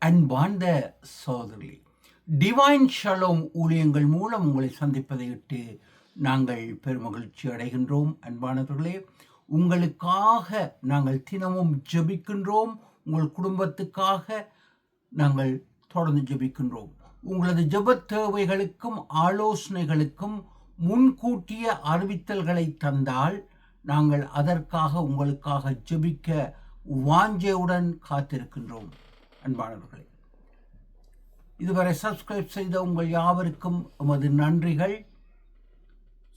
அன்பார்ந்த சகோதரி, divine shalom ஊழியங்கள் மூலம் உங்களை சந்திப்பதையிட்டு நாங்கள் பெருமகிழ்ச்சி அடைகின்றோம். அன்பானவர்களே, உங்களுக்காக நாங்கள் தினமும் ஜெபிக்கின்றோம். உங்கள் குடும்பத்துக்காக நாங்கள் தொடர்ந்து ஜெபிக்கின்றோம். உங்களது ஜெப தேவைகளுக்கும் ஆலோசனைகளுக்கும் முன்கூட்டிய அறிவித்தல்களை தந்தால் நாங்கள் அதற்காக உங்களுக்காக ஜெபிக்க வாஞ்சையுடன் காத்திருக்கின்றோம். அன்பானவர்களே, இதுவரை சப்ஸ்கிரைப் செய்த உங்கள் யாவருக்கும் எமது நன்றிகள்.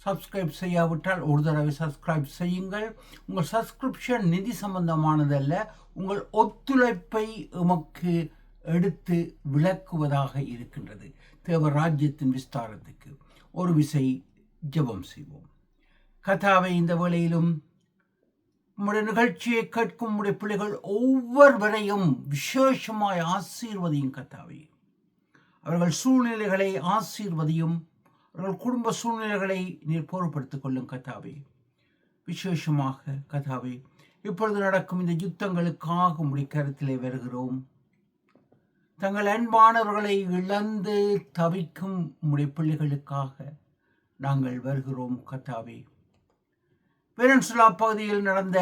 சப்ஸ்கிரைப் செய்யாவிட்டால் ஒரு தடவை சப்ஸ்கிரைப் செய்யுங்கள். உங்கள் சப்ஸ்கிரிப்ஷன் நிதி சம்பந்தமானதல்ல, உங்கள் ஒத்துழைப்பை எமக்கு எடுத்து விளக்குவதாக இருக்கின்றது. தேவராஜ்யத்தின் விஸ்தாரத்துக்கு ஒரு விசை ஜெபம் செய்வோம். கர்த்தாவே, இந்த வேளையிலும் உம்முடைய நிகழ்ச்சியை கேட்கும் உம்முடைய பிள்ளைகள் ஒவ்வொருவரையும் விசேஷமாய் ஆசீர்வதியும் கர்த்தாவே. அவர்கள் சூழ்நிலைகளை ஆசீர்வதியும், அவர்கள் குடும்ப சூழ்நிலைகளை நீர் பொறுப்படுத்திக் கொள்ளும் கர்த்தாவே. விசேஷமாக கர்த்தாவே, இப்பொழுது நடக்கும் இந்த யுத்தங்களுக்காக உம்முடைய கருத்திலே வருகிறோம். தங்கள் அன்பானவர்களை இழந்து தவிக்கும் உம்முடைய பிள்ளைகளுக்காக நாங்கள் வருகிறோம் கர்த்தாவே. வெனிசுலா பகுதியில் நடந்த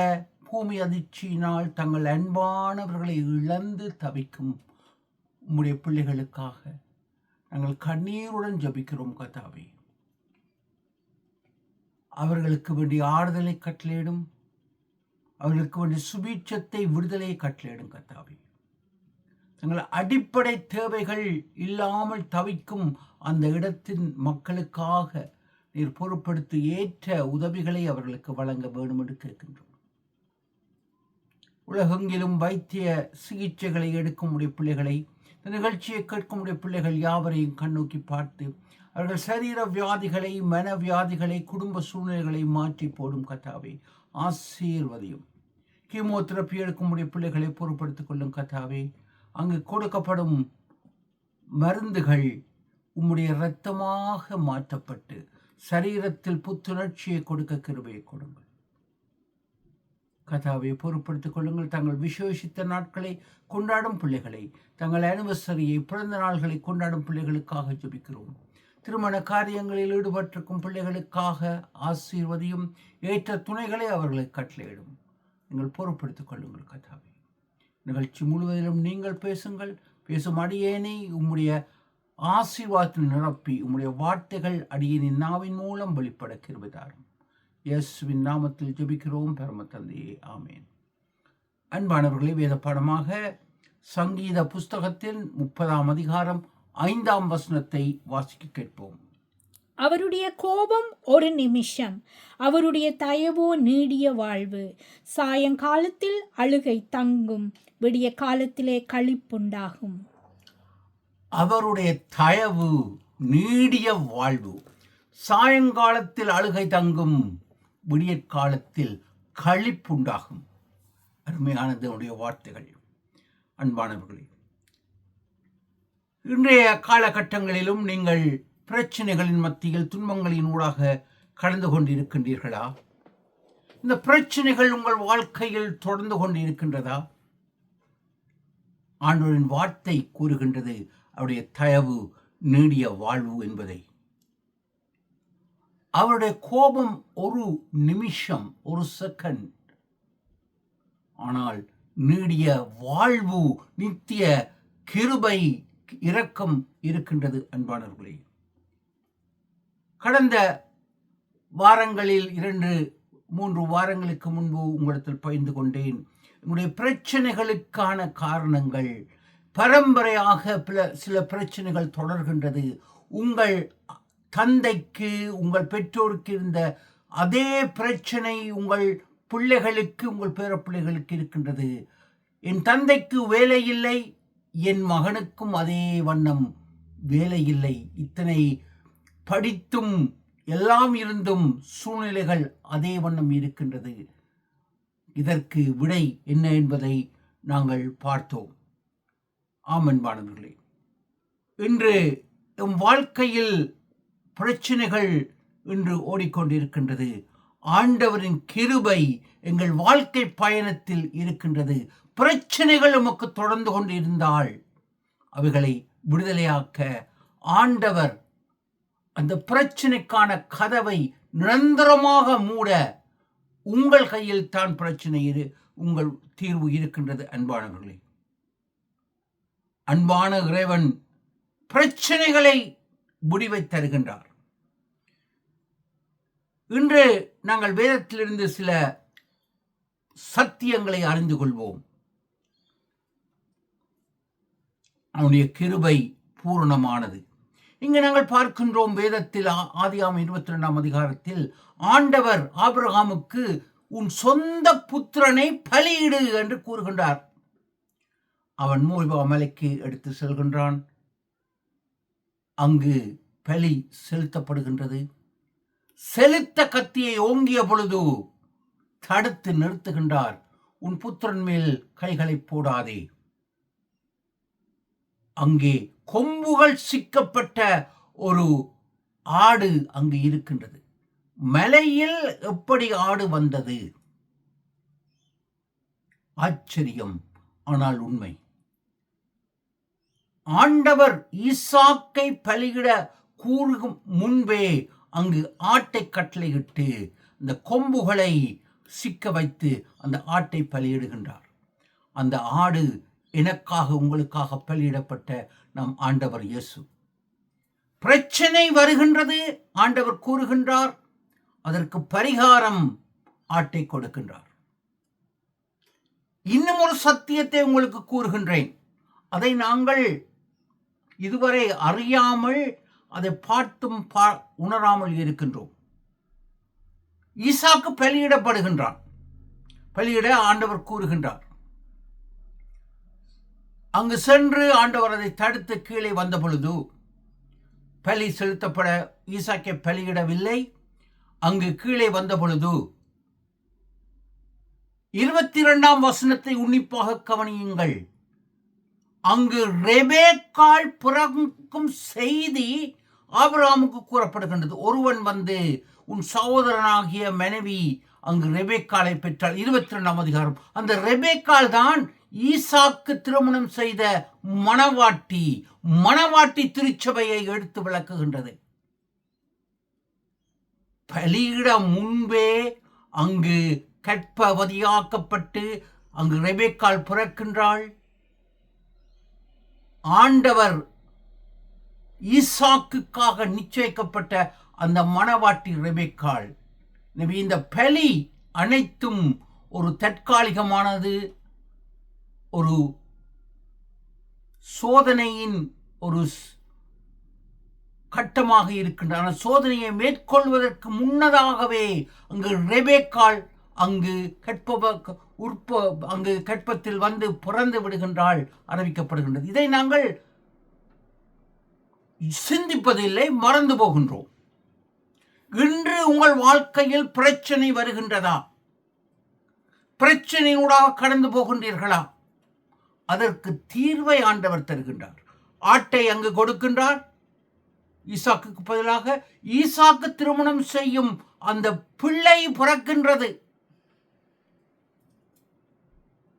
பூமி அதிர்ச்சியினால் தங்கள் அன்பானவர்களை இழந்து தவிக்கும் உம்முடைய பிள்ளைகளுக்காக நாங்கள் கண்ணீருடன் ஜெபிக்கிறோம் கர்த்தாவே. அவர்களுக்கு வேண்டிய ஆறுதலை கட்டளையிடும், அவர்களுக்கு வேண்டிய சுபீட்சத்தை விடுதலையை கட்டளையிடும் கர்த்தாவே. தங்கள் அடிப்படை தேவைகள் இல்லாமல் தவிக்கும் அந்த இடத்தின் மக்களுக்காக நீர் பொறுப்படுத்தி ஏற்ற உதவிகளை அவர்களுக்கு வழங்க வேண்டும் என்று கேட்கின்றோம். உலகெங்கிலும் வைத்திய சிகிச்சைகளை எடுக்கும் உடைய பிள்ளைகளை, இந்த நிகழ்ச்சியை கேட்கும் உடைய பிள்ளைகள் யாவரையும் கண்ணோக்கி பார்த்து அவர்கள் சரீர வியாதிகளை, மன வியாதிகளை, குடும்ப சூழ்நிலைகளை மாற்றி போடும் கர்த்தாவே. ஆசீர்வதியும். கீமோதெரப்பி எடுக்கும் உடைய பிள்ளைகளை பொறுப்படுத்திக் கொள்ளும் கர்த்தாவே. அங்கு கொடுக்கப்படும் மருந்துகள் உம்முடைய இரத்தமாக மாற்றப்பட்டு சரீரத்தில் புத்துணர்ச்சியை கொடுக்க கிருபையை கொடுங்கள் கர்த்தாவே. பொறுப்படுத்திக் கொள்ளுங்கள். தங்கள் விசேஷித்த நாட்களை கொண்டாடும் பிள்ளைகளை, தங்கள் அனிவர்சரியை, பிறந்த நாள்களை கொண்டாடும் பிள்ளைகளுக்காக ஜெபிக்கிறோம். திருமண காரியங்களில் ஈடுபட்டிருக்கும் பிள்ளைகளுக்காக ஆசீர்வதியும். ஏற்ற துணைகளை அவர்களை கட்டளையிடும். நீங்கள் பொறுப்படுத்திக் கொள்ளுங்கள் கர்த்தாவே. நிகழ்ச்சி முழுவதிலும் நீங்கள் பேசுங்கள். பேசும் அடியேனை உம்முடைய ஆசீர்வாதத்தில் நிரப்பி உம்முடைய வார்த்தைகள் அடியேனின் நாவின் மூலம் வெளிப்பட கிருபை தாரும். இயேசுவின் நாமத்தில் ஜெபிக்கிறோம் பரம தந்தையே, ஆமேன். அன்பானவர்களே, வேத பாடமாக சங்கீத புஸ்தகத்தின் 30ஆம் அதிகாரம் 5ஆம் வசனத்தை வாசிக்க கேட்போம். அவருடைய கோபம் ஒரு நிமிஷம், அவருடைய தயவோ நீடிய வாழ்வு. சாயங்காலத்தில் அழுகை தங்கும், விடிய காலத்திலே களிப்புண்டாகும். அவருடைய தயவு நீடிய வாழ்வு. சாயங்காலத்தில் அழுகை தங்கும், விடிய காலத்தில் களிப்புண்டாகும். அருமையானது வார்த்தைகள். அன்பானவர்களே, இன்றைய காலகட்டங்களிலும் நீங்கள் பிரச்சனைகளின் மத்தியில் துன்பங்களின் ஊடாக கடந்து கொண்டிருக்கின்றீர்களா? இந்த பிரச்சனைகள் உங்கள் வாழ்க்கையில் தொடர்ந்து கொண்டிருக்கின்றதா? ஆண்டவரின் வார்த்தை கூறுகின்றது அவருடைய தயவு நீடிய வாழ்வு என்பதை. அவருடைய கோபம் ஒரு நிமிஷம், ஒரு செகண்ட், ஆனால் நீடிய வாழ்வு, நித்திய கிருபை, இரக்கம் இருக்கின்றது. அன்பானவர்களே, கடந்த வாரங்களில் 2-3 வாரங்களுக்கு முன்பு உங்களிடத்தில் பகிர்ந்து கொண்டேன். உங்களுடைய பிரச்சனைகளுக்கான காரணங்கள் பரம்பரையாக சில பிரச்சனைகள் தொடர்கின்றது. உங்கள் தந்தைக்கு, உங்கள் பெற்றோருக்கு இருந்த அதே பிரச்சனை உங்கள் பிள்ளைகளுக்கு, உங்கள் பேரப்பிள்ளைகளுக்கு இருக்கின்றது. என் தந்தைக்கு வேலை இல்லை, என் மகனுக்கும் அதே வண்ணம் வேலை இல்லை. இத்தனை படித்தும் எல்லாம் இருந்தும் சூழ்நிலைகள் அதே வண்ணம் இருக்கின்றது. இதற்கு விடை என்ன என்பதை நாங்கள் பார்த்தோம். ஆமன்பானவர்களே, இன்று எம் வாழ்க்கையில் பிரச்சனைகள் இன்று ஓடிக்கொண்டிருக்கின்றது. ஆண்டவரின் கிருபை எங்கள் வாழ்க்கை பயணத்தில் இருக்கின்றது. பிரச்சனைகள் நமக்கு தொடர்ந்து கொண்டிருந்தால் அவைகளை விடுதலையாக்க ஆண்டவர் அந்த பிரச்சனைக்கான கதவை நிரந்தரமாக மூட உங்கள் கையில் தான் பிரச்சனை உங்கள் தீர்வு இருக்கின்றது. அன்பானவர்களே, அன்பான இறைவன் பிரச்சனைகளை முடிவை தருகின்றார். இன்று நாங்கள் வேதத்திலிருந்து சில சத்தியங்களை அறிந்து கொள்வோம். அவனுடைய கிருபை பூரணமானது. இங்கு நாங்கள் பார்க்கின்றோம் வேதத்தில் ஆதியாகமம் 22ஆம் அதிகாரத்தில் ஆண்டவர் ஆபிரகாமுக்கு உன் சொந்த புத்திரனை பலியிடு என்று கூறுகின்றார். அவன் மோரிபா மலைக்கு எடுத்து செல்கின்றான். அங்கு பலி செலுத்தப்படுகின்றது. செலுத்த கத்தியை ஓங்கிய பொழுது தடுத்து நிறுத்துகின்றார். உன் புத்திரன் மேல் கைகளை போடாதே. அங்கே கொம்புகள் சிக்கப்பட்ட ஒரு ஆடு அங்கு இருக்கின்றது. மலையில் எப்படி ஆடு வந்தது? ஆச்சரியம், ஆனால் உண்மை. ஆண்டவர் ஈசாக்கை பலியிட கூறும் முன்பே அங்கு ஆட்டை கட்டளையிட்டு அந்த கொம்புகளை சிக்க வைத்து அந்த ஆட்டை பலியிடுகின்றார். அந்த ஆடு எனக்காக உங்களுக்காக பலியிடப்பட்ட நம் ஆண்டவர் இயேசு. பிரச்சனை வருகின்றது, ஆண்டவர் கூறுகின்றார், அதற்கு பரிகாரம் ஆட்டை கொடுக்கின்றார். இன்னும் ஒரு சத்தியத்தை உங்களுக்கு கூறுகின்றேன். அதை நாங்கள் இதுவரை அறியாமல் அதை பார்த்தும் உணராமல் இருக்கின்றோம். ஈசாக்கு பலியிடப்படுகின்றான். பலியிட ஆண்டவர் கூறுகின்றார். அங்கு சென்று ஆண்டவர் அதை தடுத்து கீழே வந்த பொழுது பலி செலுத்தப்பட ஈசாக்கை பலியிடவில்லை. அங்கு கீழே வந்த பொழுது 22ஆம் வசனத்தை உன்னிப்பாக கவனியுங்கள். அங்கு ரெபேக்காள் பிறக்கும் செய்தி ஆபிரகாமுக்கு கூறப்படுகின்றது. ஒருவன் வந்து உன் சகோதரனாகிய மனைவி அங்கு ரெபேக்காளை பெற்றாள். 22ஆம் அதிகாரம். அந்த ரெபேக்காள் தான் ஈசாக்கு திருமணம் செய்த மணவாட்டி. மணவாட்டி திருச்சபையை எடுத்து விளக்குகின்றது. பலியிட முன்பே அங்கு கற்பவதியாக்கப்பட்டு அங்கு ரெபேக்காள் பிறக்கின்றாள். ஆண்டவர் ஈசாக்குக்காக நிச்சயிக்கப்பட்ட அந்த மணவாட்டி ரெபேக்காள். எனவே இந்த பலி அனைத்தும் ஒரு தற்காலிகமானது, ஒரு சோதனையின் ஒரு கட்டமாக இருக்கின்றன. சோதனையை மேற்கொள்வதற்கு முன்னதாகவே அங்கு ரெபேக்காள் அங்கு அங்கு கற்பத்தில் வந்து பிறந்து விடுகின்றாள், அறிவிக்கப்படுகின்றது. இதை நாங்கள் சிந்திப்பதில்லை, மறந்து போகின்றோம். இன்று உங்கள் வாழ்க்கையில் பிரச்சனை வருகின்றதா? பிரச்சனையூடாக கடந்து போகின்றீர்களா? அதற்கு தீர்வை ஆண்டவர் தருகின்றார். ஆட்டை அங்கு கொடுக்கின்றார் ஈசாக்குக்கு பதிலாக. ஈசாக்கு திருமணம் செய்யும் அந்த பிள்ளை பிறக்கின்றது.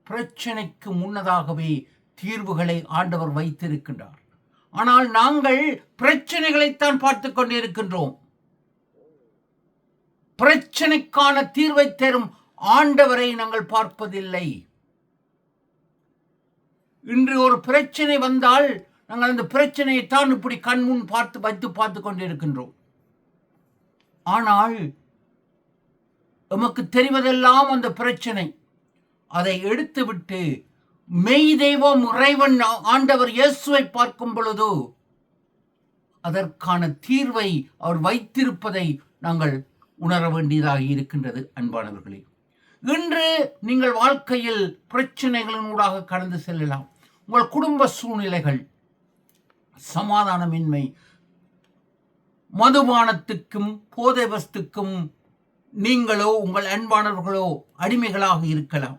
பிரச்சனைக்கு முன்னதாகவே தீர்வுகளை ஆண்டவர் வைத்திருக்கின்றார். ஆனால் நாங்கள் பிரச்சனைகளைத்தான் பார்த்து கொண்டிருக்கின்றோம். பிரச்சனைக்கான தீர்வை தரும் ஆண்டவரை நாங்கள் பார்ப்பதில்லை. இன்று ஒரு பிரச்சனை வந்தால் நாங்கள் அந்த பிரச்சனையை தான் இப்படி கண்முன் பார்த்து கொண்டிருக்கின்றோம். ஆனால் நமக்கு தெரிவதெல்லாம் அந்த பிரச்சனை. அதை எடுத்துவிட்டு மெய் தெய்வம் இறைவன் ஆண்டவர் இயேசுவை பார்க்கும் பொழுது அதற்கான தீர்வை அவர் வைத்திருப்பதை நாங்கள் உணர வேண்டியதாக இருக்கின்றது. அன்பானவர்களே, இன்று நீங்கள் வாழ்க்கையில் பிரச்சனைகளின் ஊடாக கடந்து செல்லலாம். உங்கள் குடும்ப சூழ்நிலைகள், சமாதானமின்மை, மதுபானத்துக்கும் போதை வஸ்துக்கும் நீங்களோ உங்கள் அன்பானவர்களோ அடிமைகளாக இருக்கலாம்.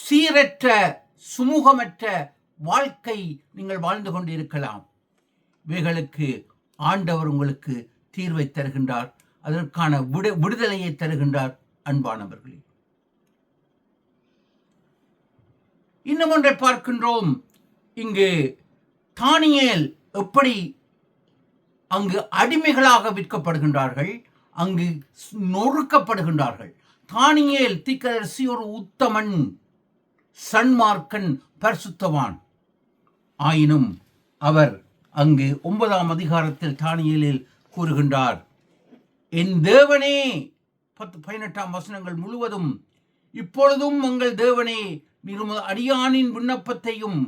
சீரற்ற சுமூகமற்ற வாழ்க்கை நீங்கள் வாழ்ந்து கொண்டு இருக்கலாம். இவைகளுக்கு ஆண்டவர் உங்களுக்கு தீர்வை தருகின்றார். அதற்கான விடுதலையை தருகின்றார். அன்பானவர்களே, இன்னும் ஒன்றை பார்க்கின்றோம். இங்கு தானியேல் எப்படி அங்கு அடிமைகளாக விற்கப்படுகின்றார்கள், அங்கு நொறுக்கப்படுகின்றார்கள். தானியேல் தீர்க்கதரிசி ஒரு உத்தமன், சன்மார்க்கன், பரிசுத்தவான். ஆயினும் அவர் அங்கு 9ஆம் அதிகாரத்தில் தானியேலில் கூறுகின்றார், என் தேவனே, 18ஆம் வசனங்கள் முழுவதும், இப்பொழுதும் உங்கள் தேவனே, நீர் அடியானின் விண்ணப்பத்தையும்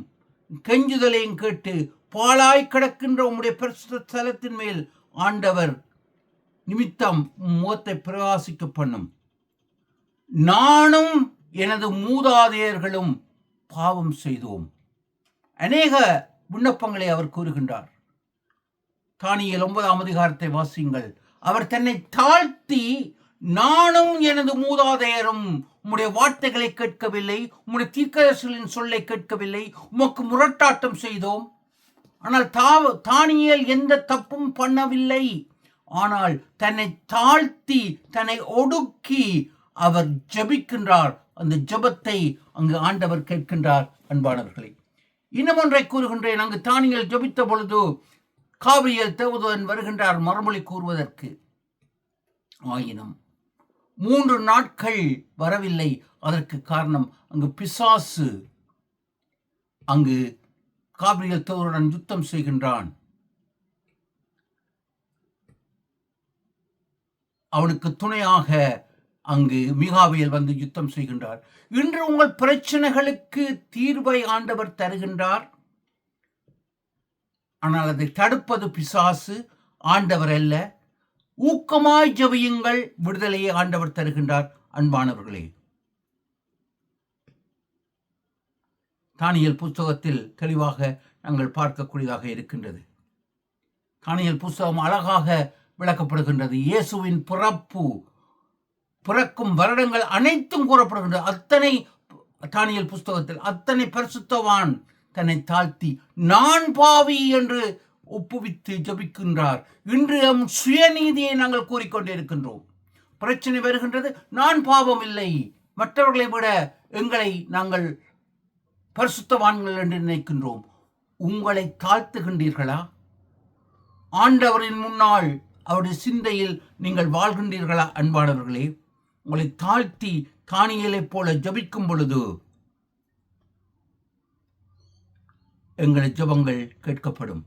கெஞ்சுதலையும் கேட்டு பாழாய் கிடக்கின்ற உம்முடைய பரிசுத்த ஸ்தலத்தின் மேல் ஆண்டவர் நிமித்தம் முகத்தை பிரகாசிக்க பண்ணும். நானும் எனது மூதாதையர்களும் பாவம் செய்தோம். அநேக விண்ணப்பங்களை அவர் கூறுகின்றார். தானியேல் 9ஆம் அதிகாரத்தை வாசியுங்கள். அவர் தன்னை தாழ்த்தி, நானும் எனது மூதாதையரும் உம்முடைய வார்த்தைகளை கேட்கவில்லை, உம்முடைய தீர்க்கதரிசிகளின் சொல்லை கேட்கவில்லை, உமக்கு முரட்டாட்டம் செய்தோம். ஆனால் தானியேல் எந்த தப்பும் பண்ணவில்லை. ஆனால் தன்னை தாழ்த்தி, தன்னை ஒடுக்கி அவர் ஜெபிக்கின்றார். அந்த ஜெபத்தை அங்கு ஆண்டவர் கேட்கின்றார். அன்பானவர்களே, இன்னும் ஒன்றை கூறுகின்றேன். அங்கு தானியேல் ஜெபித்த பொழுது காபிரியேல் தேவதூதன் வருகின்றார் மறுமொழி கூறுவதற்கு. ஆயினும் 3 நாட்கள் வரவில்லை. அதற்கு காரணம், அங்கு பிசாசு அங்கு காபிரியேல் தேவதூதனுடன் யுத்தம் செய்கின்றான். அவனுக்கு துணையாக அங்கு மிகாவேல் வந்து யுத்தம் செய்கின்றார். இன்று உங்கள் பிரச்சனைகளுக்கு தீர்வை ஆண்டவர் தருகின்றார். ஆனால் அதை தடுப்பது பிசாசு, ஆண்டவர் அல்ல. ஊக்கமாய் ஜெபியுங்கள், விடுதலையை ஆண்டவர் தருகின்றார். அன்பானவர்களே, தானியேல் புஸ்தகத்தில் தெளிவாக நாங்கள் பார்க்கக்கூடியதாக இருக்கின்றது. தானியேல் புஸ்தகம் அழகாக விளக்கப்படுகின்றது. இயேசுவின் பிறக்கும் வருடங்கள் அனைத்தும் கூறப்படுகின்றது. அத்தனை தானியேல் புஸ்தகத்தில் அத்தனை பரிசுத்தவான் தன்னை தாழ்த்தி நான் பாவி என்று ஒப்புவித்து ஜபிக்கின்றார். இன்று நம் சுயநீதியை நாங்கள் கூறிக்கொண்டிருக்கின்றோம். பிரச்சனை வருகின்றது, நான் பாவம் இல்லை, மற்றவர்களை விட எங்களை நாங்கள் பரிசுத்தவான்கள் என்று நினைக்கின்றோம். உங்களை தாழ்த்துகின்றீர்களா? ஆண்டவரின் முன்னால் அவருடைய சிந்தையில் நீங்கள் வாழ்கின்றீர்களா? அன்பானவர்களே, உங்களை தாழ்த்தி தானியேலைப் போல ஜபிக்கும் பொழுது எங்களை ஜபங்கள் கேட்கப்படும்.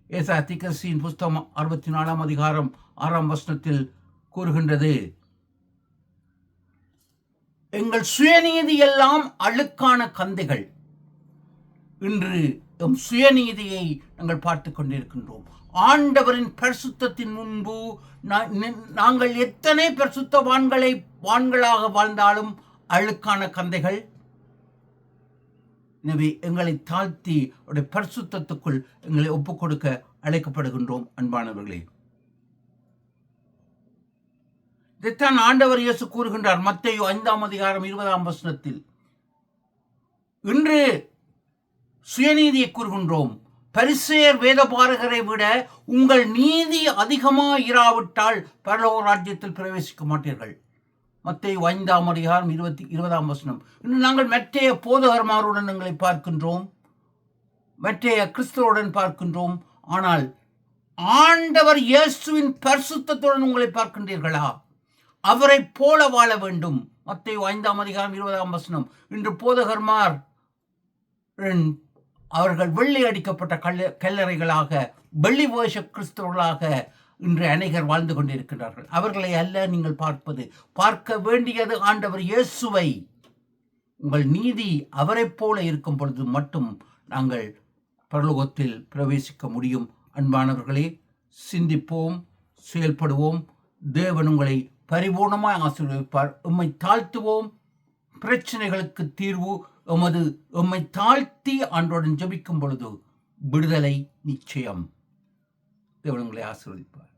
ஏசாயா தீர்க்கதரிசியின் புஸ்தகம் 64ஆம் அதிகாரம் 6ஆம் வசனத்தில் கூறுகின்றது, எங்கள் சுயநீதி எல்லாம் அழுக்கான கந்தைகள். இன்று எம் சுயநீதியை நாங்கள் பார்த்து கொண்டிருக்கின்றோம். ஆண்டவரின் பரிசுத்தத்தின் முன்பு நாங்கள் எத்தனை வான்களாக வாழ்ந்தாலும் அழுக்கான கந்தைகள். எனவே எங்களை தாழ்த்தி அவருடைய பரிசுத்தத்துக்குள் எங்களை ஒப்புக் கொடுக்க அழைக்கப்படுகின்றோம். அன்பானவர்களே, இதைத்தான் ஆண்டவர் இயேசு கூறுகின்றார் மத்தேயு 5ஆம் அதிகாரம் 20ஆம் வசனத்தில். இன்று சுயநீதியை கூறுகின்றோம். பரிசேயர் வேதபாரகரை விட உங்கள் நீதி அதிகமாக இராவிட்டால் பரலோக ராஜ்யத்தில் பிரவேசிக்க மாட்டீர்கள். மத்தேயு 5ஆம் அதிகாரம் 20ஆம் வசனம். இன்று நாங்கள் மற்றைய போதகர்மாருடன் எங்களை பார்க்கின்றோம், மற்றைய கிறிஸ்தவருடன் பார்க்கின்றோம். ஆனால் ஆண்டவர் இயேசுவின் பரிசுத்தத்துடன் உங்களை பார்க்கின்றீர்களா? அவரை போல வாழ வேண்டும். மத்தேயு 5ஆம் அதிகாரம் 20ஆம் வசனம். இன்று போதகர்மார் அவர்கள் வெள்ளை அடிக்கப்பட்ட கல்லறைகளாக, வெள்ளி வேஷ கிறிஸ்தவர்களாக இன்று அநேகர் வாழ்ந்து கொண்டிருக்கிறார்கள். அவர்களை அல்ல நீங்கள் பார்க்க வேண்டியது ஆண்டவர் இயேசுவை. உங்கள் நீதி அவரை போல இருக்கும் பொழுது மட்டும் நாங்கள் பரலோகத்தில் பிரவேசிக்க முடியும். அன்பானவர்களே, சிந்திப்போம், செயல்படுவோம். தேவன் உங்களை பரிபூர்ணமாய் ஆசீர்வதிப்பார். உம்மை தாழ்த்துவோம். பிரச்சனைகளுக்கு தீர்வு எம்மை தாழ்த்தி ஆண்டோடன் ஜெபிக்கும் பொழுது விடுதலை நிச்சயம். தேவன் உங்களை ஆசீர்வதிப்பார்.